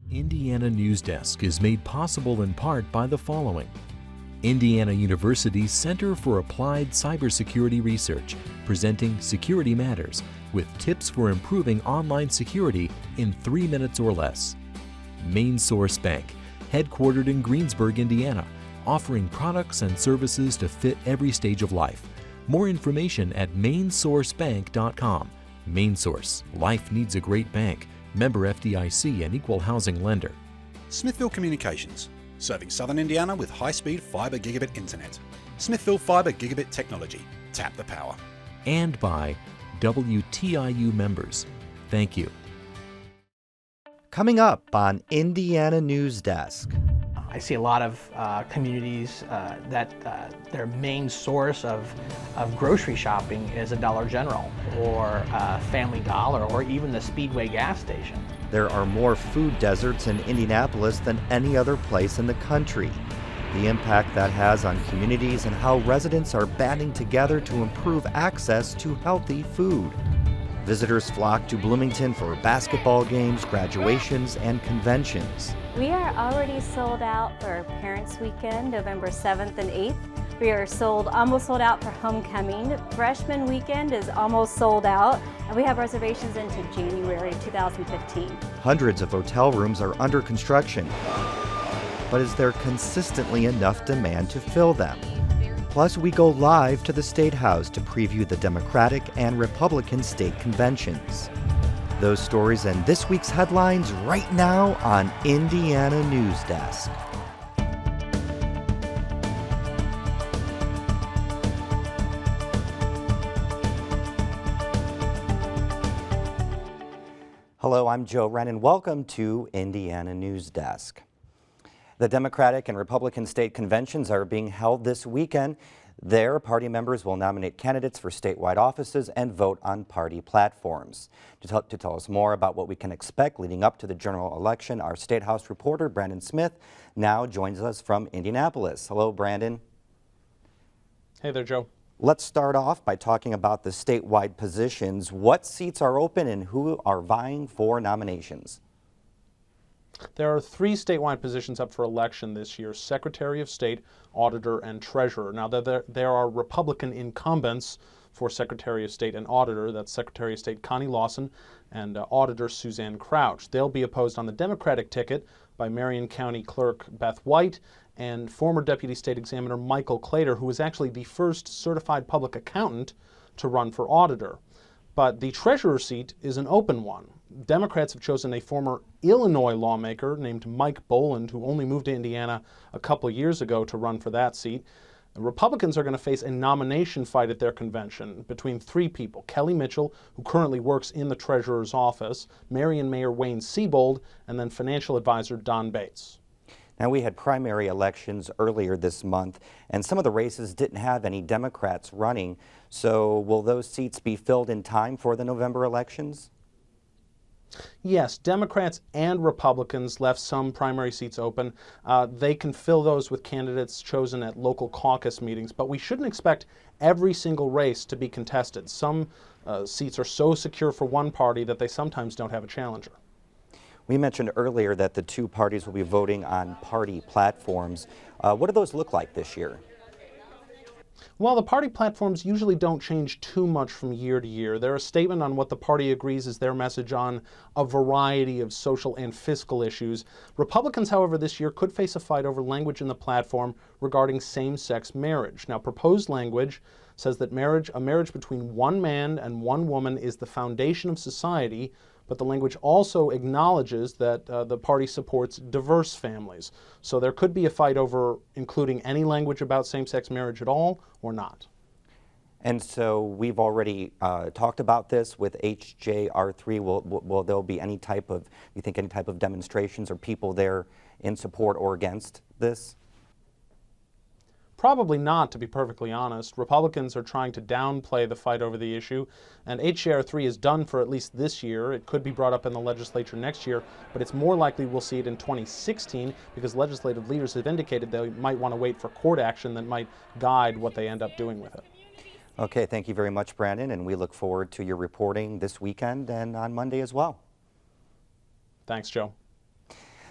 Indiana Newsdesk is made possible in part by the following. Indiana University's Center for Applied Cybersecurity Research, presenting Security Matters, with tips for improving online security in 3 minutes or less. Main Source Bank, headquartered in Greensburg, Indiana, offering products and services to fit every stage of life. More information at mainsourcebank.com. Main Source, life needs a great bank. Member FDIC and equal housing lender. Smithville Communications, serving southern Indiana with high-speed fiber gigabit internet. Smithville Fiber Gigabit Technology. Tap the power. And by WTIU members. Thank you. Coming up on Indiana News Desk. I see a lot of communities that their main source of grocery shopping is a Dollar General or Family Dollar or even the Speedway gas station. There are more food deserts in Indianapolis than any other place in the country. The impact that has on communities and how residents are banding together to improve access to healthy food. Visitors flock to Bloomington for basketball games, graduations, and conventions. We are already sold out for Parents Weekend, November 7th and 8th. We are almost sold out for Homecoming. Freshman Weekend is almost sold out, and we have reservations into January 2015. Hundreds of hotel rooms are under construction, but is there consistently enough demand to fill them? Plus, we go live to the statehouse to preview the Democratic and Republican state conventions. Those stories and this week's headlines right now on Indiana News Desk. Hello, I'm Joe Wren, and welcome to Indiana News Desk. The Democratic and Republican state conventions are being held this weekend. There, party members will nominate candidates for statewide offices and vote on party platforms. To tell us more about what we can expect leading up to the general election, our State House reporter, Brandon Smith, now joins us from Indianapolis. Hello, Brandon. Hey there, Joe. Let's start off by talking about the statewide positions. What seats are open and who are vying for nominations? There are 3 statewide positions up for election this year: Secretary of State, Auditor, and Treasurer. Now, there are Republican incumbents for Secretary of State and Auditor. That's Secretary of State Connie Lawson and Auditor Suzanne Crouch. They'll be opposed on the Democratic ticket by Marion County Clerk Beth White and former Deputy State Examiner Michael Clater, who was actually the first certified public accountant to run for Auditor. But the Treasurer seat is an open one. Democrats have chosen a former Illinois lawmaker named Mike Boland, who only moved to Indiana a couple years ago to run for that seat. The Republicans are going to face a nomination fight at their convention between 3 people: Kelly Mitchell, who currently works in the Treasurer's office, Marion Mayor Wayne Siebold, and then financial advisor Don Bates. Now, we had primary elections earlier this month, and some of the races didn't have any Democrats running. So will those seats be filled in time for the November elections? Yes, Democrats and Republicans left some primary seats open. They can fill those with candidates chosen at local caucus meetings, but we shouldn't expect every single race to be contested. Some seats are so secure for one party that they sometimes don't have a challenger. We mentioned earlier that the 2 parties will be voting on party platforms. What do those look like this year? Well, the party platforms usually don't change too much from year to year. They're a statement on what the party agrees is their message on a variety of social and fiscal issues. Republicans, however, this year could face a fight over language in the platform regarding same-sex marriage. Now, proposed language says that a marriage between one man and one woman is the foundation of society, but the language also acknowledges that the party supports diverse families. So there could be a fight over including any language about same-sex marriage at all or not. And so we've already talked about this with HJR3. Will there be any type of, you think, any type of demonstrations or people there in support or against this? Probably not, to be perfectly honest. Republicans are trying to downplay the fight over the issue, and HJR3 is done for at least this year. It could be brought up in the legislature next year, but it's more likely we'll see it in 2016 because legislative leaders have indicated they might want to wait for court action that might guide what they end up doing with it. Okay, thank you very much, Brandon, and we look forward to your reporting this weekend and on Monday as well. Thanks, Joe.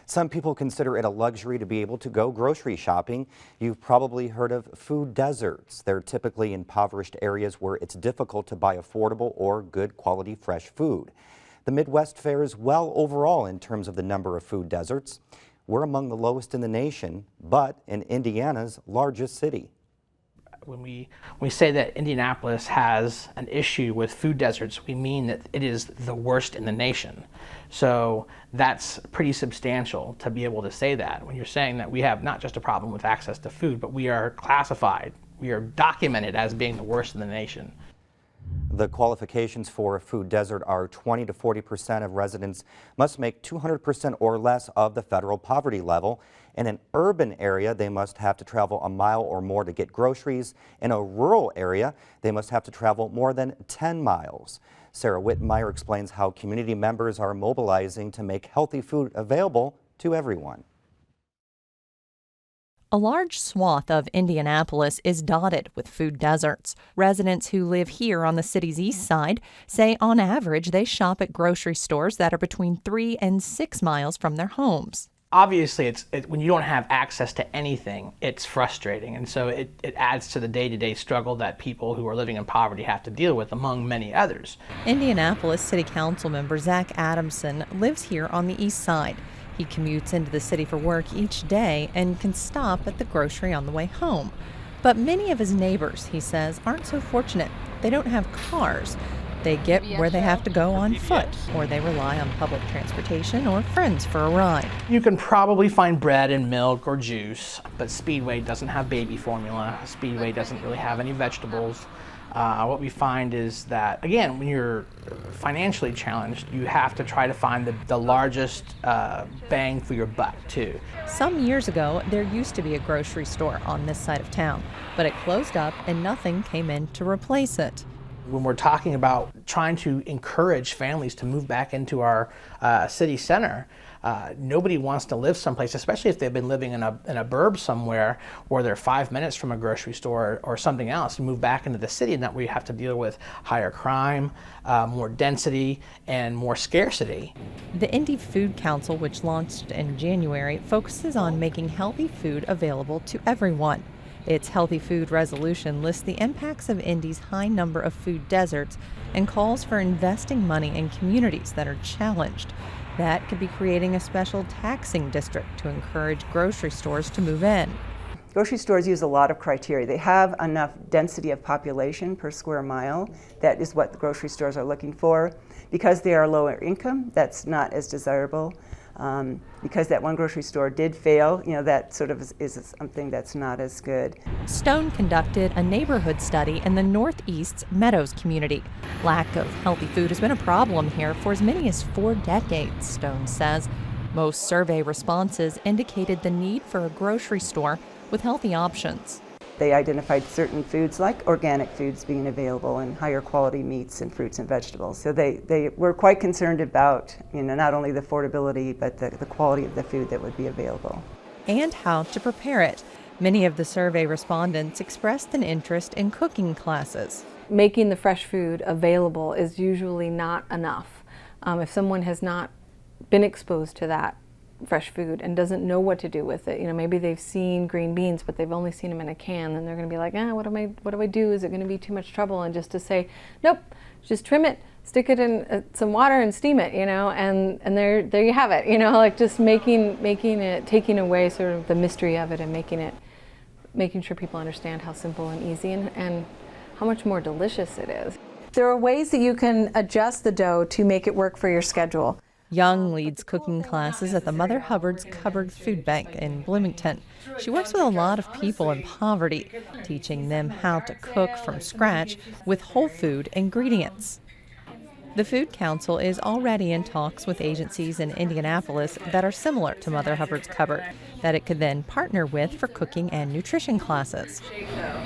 Some people consider it a luxury to be able to go grocery shopping. You've probably heard of food deserts. They're typically impoverished areas where it's difficult to buy affordable or good quality fresh food. The Midwest fares well overall in terms of the number of food deserts. We're among the lowest in the nation, but in Indiana's largest city. When we say that Indianapolis has an issue with food deserts, we mean that it is the worst in the nation. So that's pretty substantial to be able to say that when you're saying that we have not just a problem with access to food, but we are classified, we are documented as being the worst in the nation. The qualifications for a food desert are 20 to 40% of residents must make 200% or less of the federal poverty level. In an urban area, they must have to travel a mile or more to get groceries. In a rural area, they must have to travel more than 10 miles. Sarah Whitmire explains how community members are mobilizing to make healthy food available to everyone. A large swath of Indianapolis is dotted with food deserts. Residents who live here on the city's east side say on average they shop at grocery stores that are between 3 and 6 miles from their homes. Obviously, when you don't have access to anything, it's frustrating. And so it adds to the day-to-day struggle that people who are living in poverty have to deal with, among many others. Indianapolis City Council member Zach Adamson lives here on the east side. He commutes into the city for work each day and can stop at the grocery on the way home. But many of his neighbors, he says, aren't so fortunate. They don't have cars. They get where they have to go on foot, or they rely on public transportation or friends for a ride. You can probably find bread and milk or juice, but Speedway doesn't have baby formula. Speedway doesn't really have any vegetables. What we find is that, again, when you're financially challenged, you have to try to find the largest bang for your buck, too. Some years ago, there used to be a grocery store on this side of town, but it closed up and nothing came in to replace it. When we're talking about trying to encourage families to move back into our city center, nobody wants to live someplace, especially if they've been living in a burb somewhere where they're 5 minutes from a grocery store or something else. You move back into the city, and that we have to deal with higher crime, more density, and more scarcity. The Indy Food Council, which launched in January, focuses on making healthy food available to everyone. Its Healthy Food Resolution lists the impacts of Indy's high number of food deserts and calls for investing money in communities that are challenged. That could be creating a special taxing district to encourage grocery stores to move in. Grocery stores use a lot of criteria. They have enough density of population per square mile. That is what the grocery stores are looking for. Because they are lower income, that's not as desirable. Because that one grocery store did fail, that sort of is something that's not as good. Stone conducted a neighborhood study in the Northeast's Meadows community. Lack of healthy food has been a problem here for as many as 4 decades, Stone says. Most survey responses indicated the need for a grocery store with healthy options. They identified certain foods like organic foods being available and higher quality meats and fruits and vegetables. So they were quite concerned about not only the affordability but the quality of the food that would be available. And how to prepare it. Many of the survey respondents expressed an interest in cooking classes. Making the fresh food available is usually not enough. If someone has not been exposed to that fresh food and doesn't know what to do with it, maybe they've seen green beans but they've only seen them in a can, and they're going to be like, what do I do? Is it going to be too much trouble? And just to say, nope, just trim it, stick it in some water and steam it, and there you have it, like just making it, taking away sort of the mystery of it and making sure people understand how simple and easy and how much more delicious it is. There are ways that you can adjust the dough to make it work for your schedule. Young leads cooking classes at the Mother Hubbard's Cupboard Food Bank in Bloomington. She works with a lot of people in poverty, teaching them how to cook from scratch with whole food ingredients. The Food Council is already in talks with agencies in Indianapolis that are similar to Mother Hubbard's Cupboard, that it could then partner with for cooking and nutrition classes.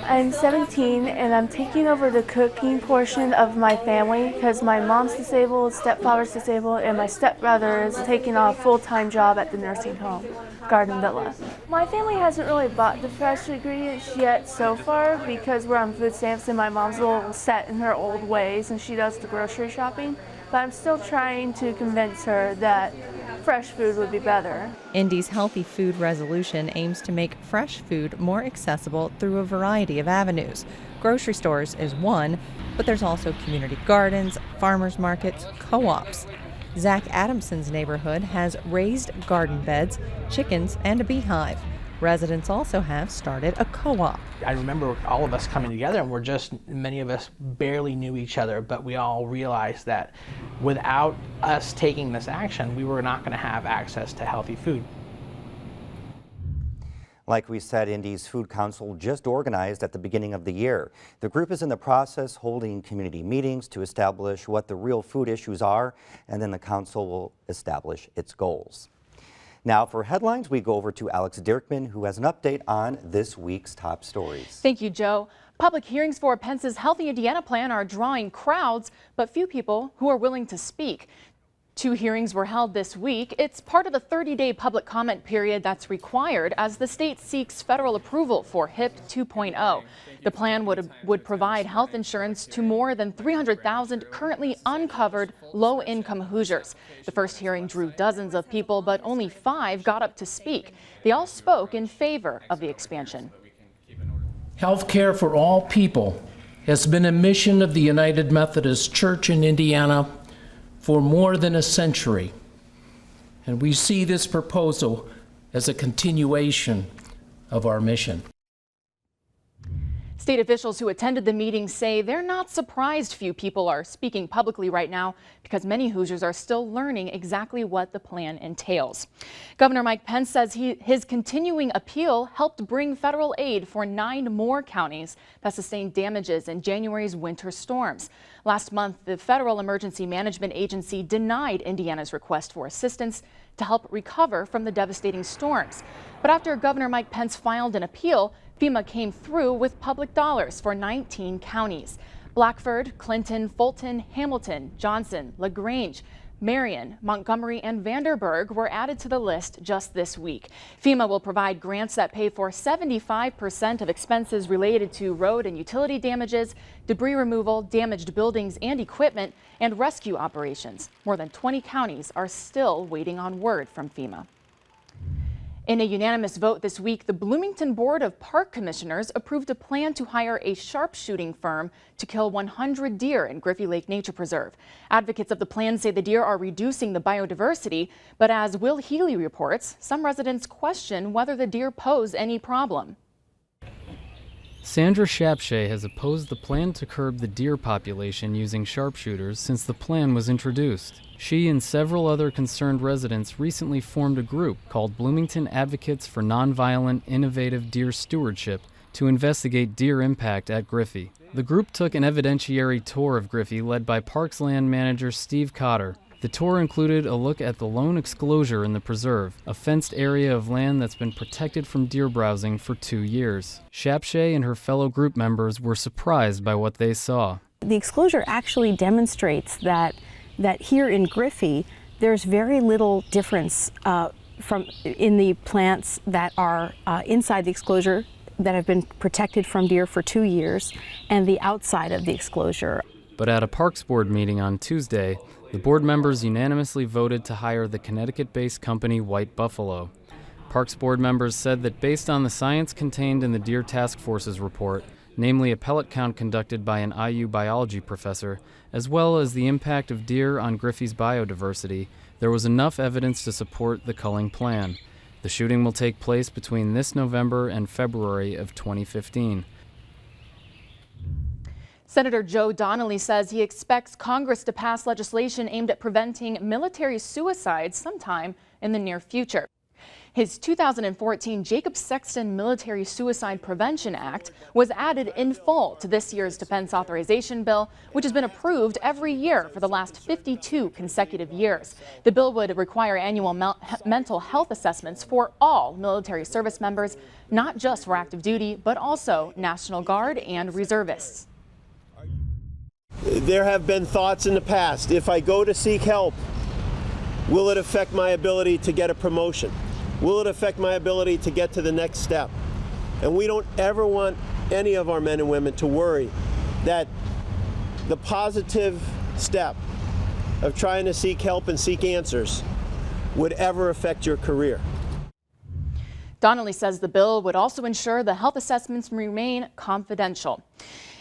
I'm 17 and I'm taking over the cooking portion of my family because my mom's disabled, stepfather's disabled, and my stepbrother is taking on a full-time job at the nursing home, Garden Villa. My family hasn't really bought the fresh ingredients yet so far because we're on food stamps and my mom's a little set in her old ways and she does the grocery shopping, but I'm still trying to convince her that fresh food would be better. Indy's Healthy Food Resolution aims to make fresh food more accessible through a variety of avenues. Grocery stores is one, but there's also community gardens, farmers markets, co-ops. Zach Adamson's neighborhood has raised garden beds, chickens, and a beehive. Residents also have started a co-op. I remember all of us coming together, and many of us barely knew each other, but we all realized that without us taking this action, we were not going to have access to healthy food. Like we said, Indy's Food Council just organized at the beginning of the year. The group is in the process holding community meetings to establish what the real food issues are, and then the council will establish its goals. Now for headlines, we go over to Alex Dirkman, who has an update on this week's top stories. Thank you, Joe. Public hearings for Pence's Healthy Indiana plan are drawing crowds, but few people who are willing to speak. 2 hearings were held this week. It's part of the 30-day public comment period that's required as the state seeks federal approval for HIP 2.0. The plan would provide health insurance to more than 300,000 currently uncovered low-income Hoosiers. The first hearing drew dozens of people, but only 5 got up to speak. They all spoke in favor of the expansion. Health care for all people has been a mission of the United Methodist Church in Indiana for more than a century, and we see this proposal as a continuation of our mission. State officials who attended the meeting say they're not surprised few people are speaking publicly right now because many Hoosiers are still learning exactly what the plan entails. Governor Mike Pence says his continuing appeal helped bring federal aid for 9 more counties that sustained damages in January's winter storms. Last month, the Federal Emergency Management Agency denied Indiana's request for assistance to help recover from the devastating storms. But after Governor Mike Pence filed an appeal, FEMA came through with public dollars for 19 counties. Blackford, Clinton, Fulton, Hamilton, Johnson, LaGrange, Marion, Montgomery, and Vanderburgh were added to the list just this week. FEMA will provide grants that pay for 75% of expenses related to road and utility damages, debris removal, damaged buildings and equipment, and rescue operations. More than 20 counties are still waiting on word from FEMA. In a unanimous vote this week, the Bloomington Board of Park Commissioners approved a plan to hire a sharpshooting firm to kill 100 deer in Griffey Lake Nature Preserve. Advocates of the plan say the deer are reducing the biodiversity, but as Will Healy reports, some residents question whether the deer pose any problem. Sandra Shapshay has opposed the plan to curb the deer population using sharpshooters since the plan was introduced. She and several other concerned residents recently formed a group called Bloomington Advocates for Nonviolent Innovative Deer Stewardship to investigate deer impact at Griffey. The group took an evidentiary tour of Griffey led by Parks Land Manager Steve Cotter. The tour included a look at the lone exclosure in the preserve, a fenced area of land that's been protected from deer browsing for 2 years. Shapshay and her fellow group members were surprised by what they saw. The exclosure actually demonstrates that here in Griffey, there's very little difference in the plants that are inside the exclosure that have been protected from deer for 2 years and the outside of the exclosure. But at a Parks Board meeting on Tuesday, the board members unanimously voted to hire the Connecticut-based company White Buffalo. Parks Board members said that based on the science contained in the Deer Task Force's report, namely a pellet count conducted by an IU biology professor, as well as the impact of deer on Griffey's biodiversity, there was enough evidence to support the culling plan. The shooting will take place between this November and February of 2015. Senator Joe Donnelly says he expects Congress to pass legislation aimed at preventing military suicides sometime in the near future. His 2014 Jacob Sexton Military Suicide Prevention Act was added in full to this year's defense authorization bill, which has been approved every year for the last 52 consecutive years. The bill would require annual mental health assessments for all military service members, not just for active duty, but also National Guard and reservists. There have been thoughts in the past, if I go to seek help, will it affect my ability to get a promotion? Will it affect my ability to get to the next step? And we don't ever want any of our men and women to worry that the positive step of trying to seek help and seek answers would ever affect your career. Donnelly says the bill would also ensure the health assessments remain confidential.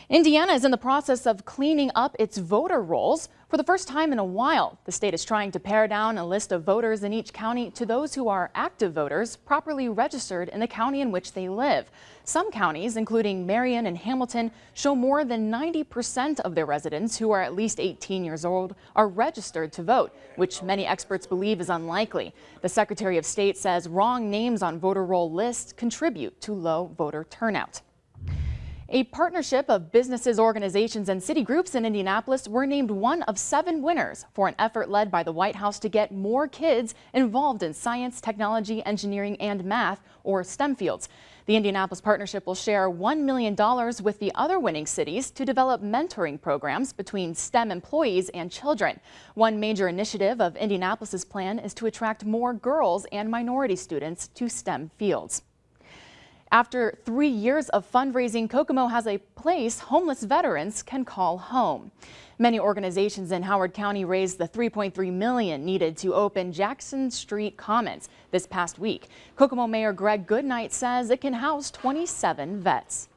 Indiana is in the process of cleaning up its voter rolls. For the first time in a while, the state is trying to pare down a list of voters in each county to those who are active voters properly registered in the county in which they live. Some counties, including Marion and Hamilton, show more than 90% of their residents who are at least 18 years old are registered to vote, which many experts believe is unlikely. The Secretary of State says wrong names on voter roll lists contribute to low voter turnout. A partnership of businesses, organizations, and city groups in Indianapolis were named one of 7 winners for an effort led by the White House to get more kids involved in science, technology, engineering, and math, or STEM fields. The Indianapolis partnership will share $1 million with the other winning cities to develop mentoring programs between STEM employees and children. One major initiative of Indianapolis's plan is to attract more girls and minority students to STEM fields. After 3 years of fundraising, Kokomo has a place homeless veterans can call home. Many organizations in Howard County raised the $3.3 million needed to open Jackson Street Commons this past week. Kokomo Mayor Greg Goodnight says it can house 27 vets.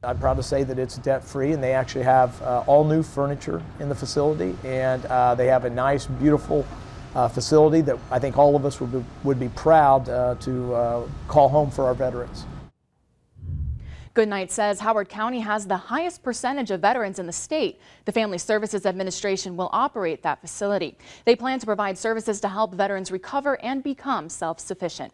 I'm proud to say that it's debt-free, and they actually have all new furniture in the facility, and they have a nice, beautiful facility that I think all of us would be proud to call home for our veterans. Goodnight says Howard County has the highest percentage of veterans in the state. The Family Services Administration will operate that facility. They plan to provide services to help veterans recover and become self-sufficient.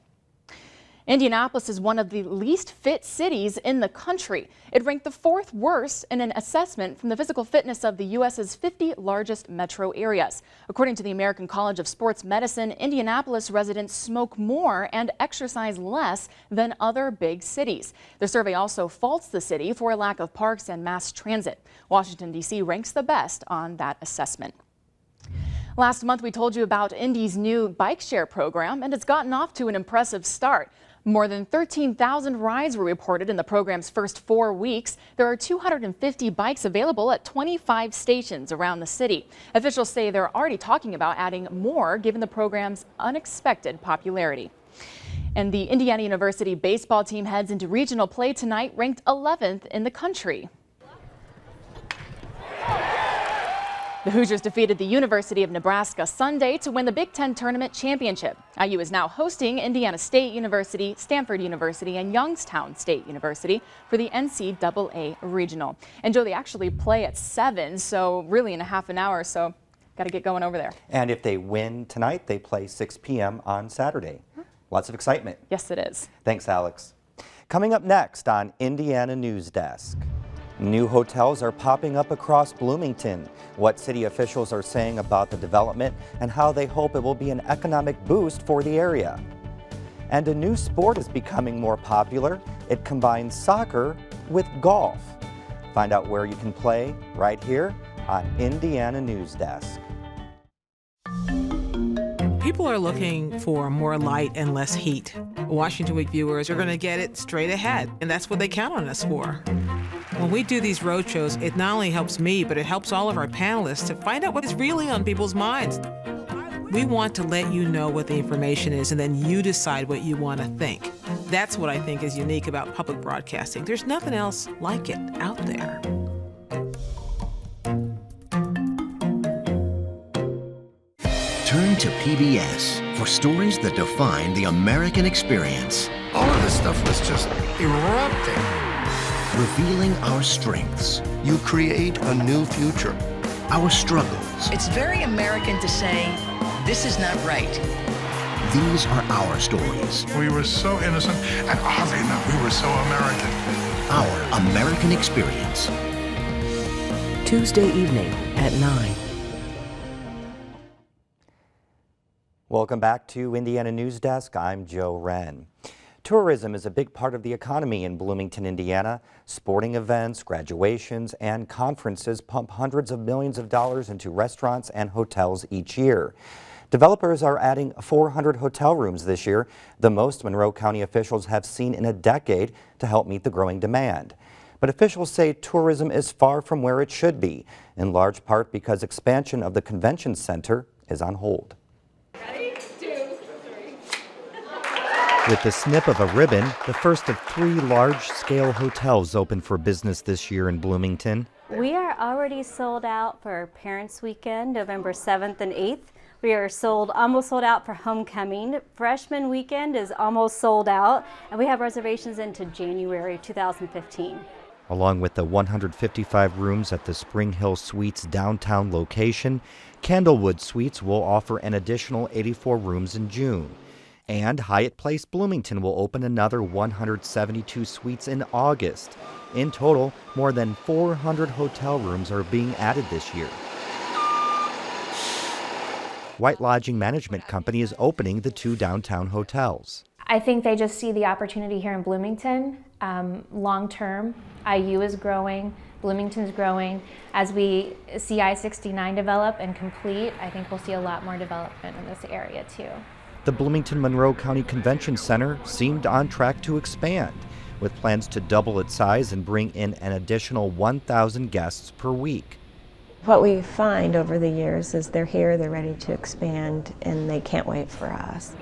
Indianapolis is one of the least fit cities in the country. It ranked the 4th worst in an assessment from the physical fitness of the U.S.'s 50 largest metro areas. According to the American College of Sports Medicine, Indianapolis residents smoke more and exercise less than other big cities. The survey also faults the city for a lack of parks and mass transit. Washington, D.C. ranks the best on that assessment. Last month, we told you about Indy's new bike share program, and it's gotten off to an impressive start. More than 13,000 rides were reported in the program's first 4 weeks. There are 250 bikes available at 25 stations around the city. Officials say they're already talking about adding more given the program's unexpected popularity. And the Indiana University baseball team heads into regional play tonight, ranked 11th in the country. The Hoosiers defeated the University of Nebraska Sunday to win the Big Ten Tournament Championship. IU is now hosting Indiana State University, Stanford University, and Youngstown State University for the NCAA Regional. And Joe, they actually play at 7, so really in a half an hour, so got to get going over there. And if they win tonight, they play 6 p.m. on Saturday. Lots of excitement. Yes, it is. Thanks, Alex. Coming up next on Indiana Newsdesk. New hotels are popping up across Bloomington. What city officials are saying about the development and how they hope it will be an economic boost for the area. And a new sport is becoming more popular. It combines soccer with golf. Find out where you can play right here on Indiana Newsdesk. People are looking for more light and less heat. Washington Week viewers are going to get it straight ahead, and that's what they count on us for. When we do these road shows, it not only helps me, but it helps all of our panelists to find out what is really on people's minds. We want to let you know what the information is, and then you decide what you want to think. That's what I think is unique about public broadcasting. There's nothing else like it out there. Turn to PBS for stories that define the American experience. All of this stuff was just erupting. Revealing our strengths. You create a new future. Our struggles. It's very American to say, this is not right. These are our stories. We were so innocent, and oddly enough, we were so American. Our American experience. Tuesday evening at 9. Welcome back to Indiana Newsdesk. I'm Joe Wren. Tourism is a big part of the economy in Bloomington, Indiana. Sporting events, graduations, and conferences pump hundreds of millions of dollars into restaurants and hotels each year. Developers are adding 400 hotel rooms this year, the most Monroe County officials have seen in a decade, to help meet the growing demand. But officials say tourism is far from where it should be, in large part because expansion of the convention center is on hold. Ready? 2, With the snip of a ribbon, the first of 3 large-scale hotels open for business this year in Bloomington. We are already sold out for Parents Weekend, November 7th and 8th. We are almost sold out for Homecoming. Freshman Weekend is almost sold out, and we have reservations into January 2015. Along with the 155 rooms at the Spring Hill Suites downtown location, Candlewood Suites will offer an additional 84 rooms in June. And Hyatt Place Bloomington will open another 172 suites in August. In total, more than 400 hotel rooms are being added this year. White Lodging Management Company is opening the 2 downtown hotels. I think they just see the opportunity here in Bloomington. Long term, IU is growing, Bloomington's growing. As we see I-69 develop and complete, I think we'll see a lot more development in this area too. The Bloomington-Monroe County Convention Center seemed on track to expand, with plans to double its size and bring in an additional 1,000 guests per week. What we find over the years is they're here, they're ready to expand, and they can't wait for us.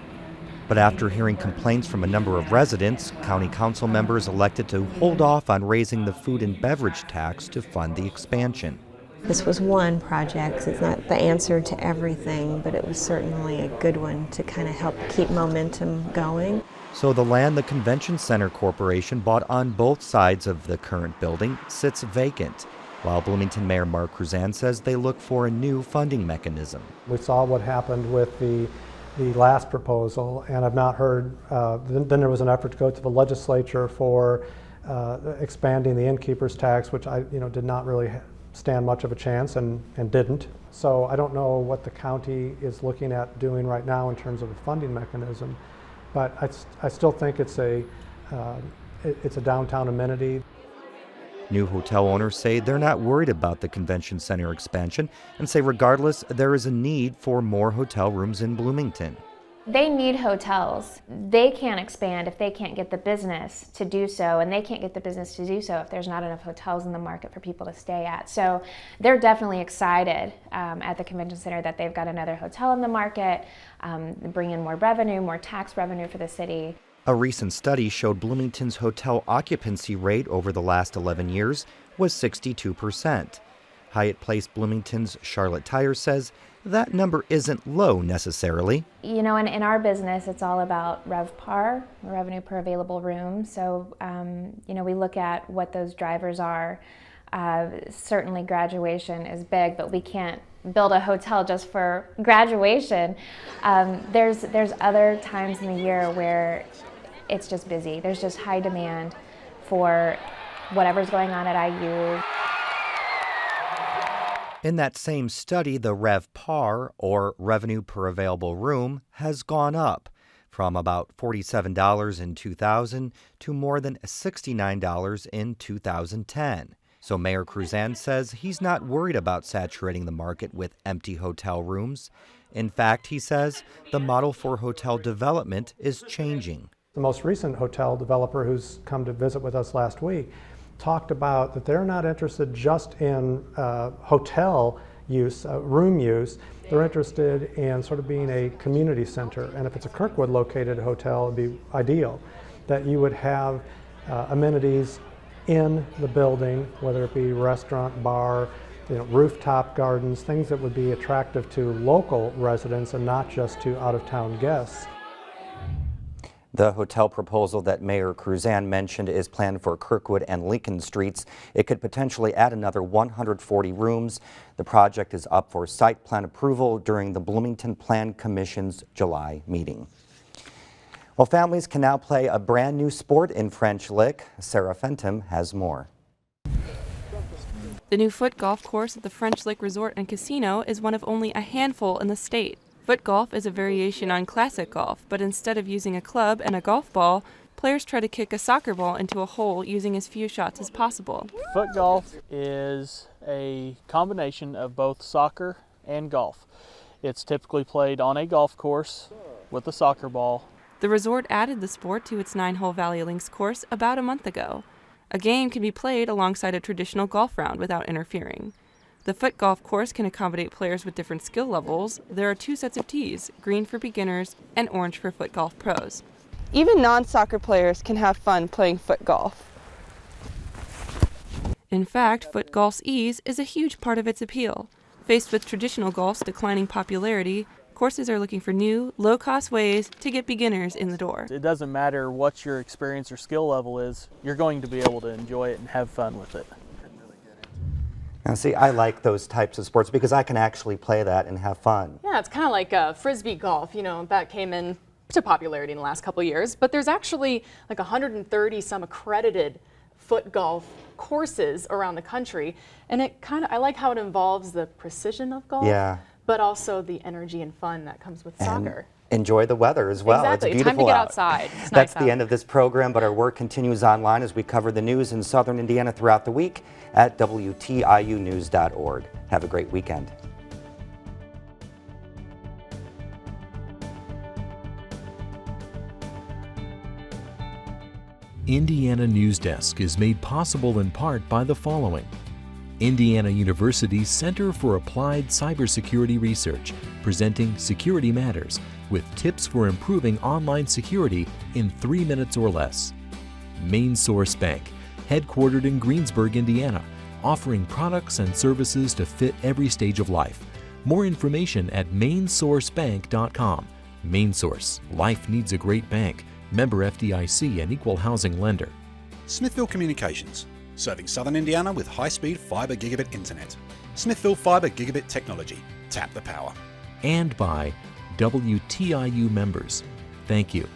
But after hearing complaints from a number of residents, county council members elected to hold off on raising the food and beverage tax to fund the expansion. This was one project. It's not the answer to everything, but it was certainly a good one to kind of help keep momentum going. So the land the Convention Center Corporation bought on both sides of the current building sits vacant, while Bloomington Mayor Mark Cruzan says they look for a new funding mechanism. We saw what happened with the last proposal, and I've not heard, then there was an effort to go to the legislature for expanding the innkeeper's tax, which I did not really stand much of a chance and didn't. So I don't know what the county is looking at doing right now in terms of a funding mechanism, but I still think it's a downtown amenity. New hotel owners say they're not worried about the convention center expansion and say regardless, there is a need for more hotel rooms in Bloomington. They need hotels. They can't expand if they can't get the business to do so, and they can't get the business to do so if there's not enough hotels in the market for people to stay at. So they're definitely excited at the convention center that they've got another hotel in the market, bring in more revenue, more tax revenue for the city. A recent study showed Bloomington's hotel occupancy rate over the last 11 years was 62%. Hyatt Place Bloomington's Charlotte Tyre says that number isn't low necessarily. In our business, it's all about RevPAR, revenue per available room. So, we look at what those drivers are. Certainly graduation is big, but we can't build a hotel just for graduation. There's other times in the year where it's just busy. There's just high demand for whatever's going on at IU. In that same study, the RevPAR, or revenue per available room, has gone up from about $47 in 2000 to more than $69 in 2010. So Mayor Cruzan says he's not worried about saturating the market with empty hotel rooms. In fact, he says the model for hotel development is changing. The most recent hotel developer who's come to visit with us last week talked about that they're not interested just in hotel use, room use. They're interested in sort of being a community center. And if it's a Kirkwood located hotel, it'd be ideal that you would have amenities in the building, whether it be restaurant, bar, rooftop gardens, things that would be attractive to local residents and not just to out-of-town guests. The hotel proposal that Mayor Cruzan mentioned is planned for Kirkwood and Lincoln Streets. It could potentially add another 140 rooms. The project is up for site plan approval during the Bloomington Plan Commission's July meeting. Well, families can now play a brand new sport in French Lick. Sarah Fenton has more. The new foot golf course at the French Lick Resort and Casino is one of only a handful in the state. Foot golf is a variation on classic golf, but instead of using a club and a golf ball, players try to kick a soccer ball into a hole using as few shots as possible. Foot golf is a combination of both soccer and golf. It's typically played on a golf course with a soccer ball. The resort added the sport to its 9-hole Valley Links course about a month ago. A game can be played alongside a traditional golf round without interfering. The foot golf course can accommodate players with different skill levels. There are 2 sets of tees, green for beginners and orange for foot golf pros. Even non-soccer players can have fun playing foot golf. In fact, foot golf's ease is a huge part of its appeal. Faced with traditional golf's declining popularity, courses are looking for new, low-cost ways to get beginners in the door. It doesn't matter what your experience or skill level is, you're going to be able to enjoy it and have fun with it. Now see, I like those types of sports because I can actually play that and have fun. Yeah, it's kind of like Frisbee golf, you know, that came in to popularity in the last couple of years, but there's actually like 130 some accredited foot golf courses around the country, and I like how it involves the precision of golf, but also the energy and fun that comes with soccer. Enjoy the weather as well. Exactly. It's beautiful time to get out. outside. It's That's nice the out. end of this program, but our work continues online as we cover the news in southern Indiana throughout the week at WTIUnews.org. Have a great weekend. Indiana Newsdesk is made possible in part by the following. Indiana University's Center for Applied Cybersecurity Research, presenting Security Matters, with tips for improving online security in 3 minutes or less. Main Source Bank, headquartered in Greensburg, Indiana, offering products and services to fit every stage of life. More information at mainsourcebank.com. Main Source, life needs a great bank. Member FDIC and equal housing lender. Smithville Communications, serving southern Indiana with high-speed fiber gigabit internet. Smithville Fiber Gigabit Technology. Tap the power. And by WTIU members. Thank you.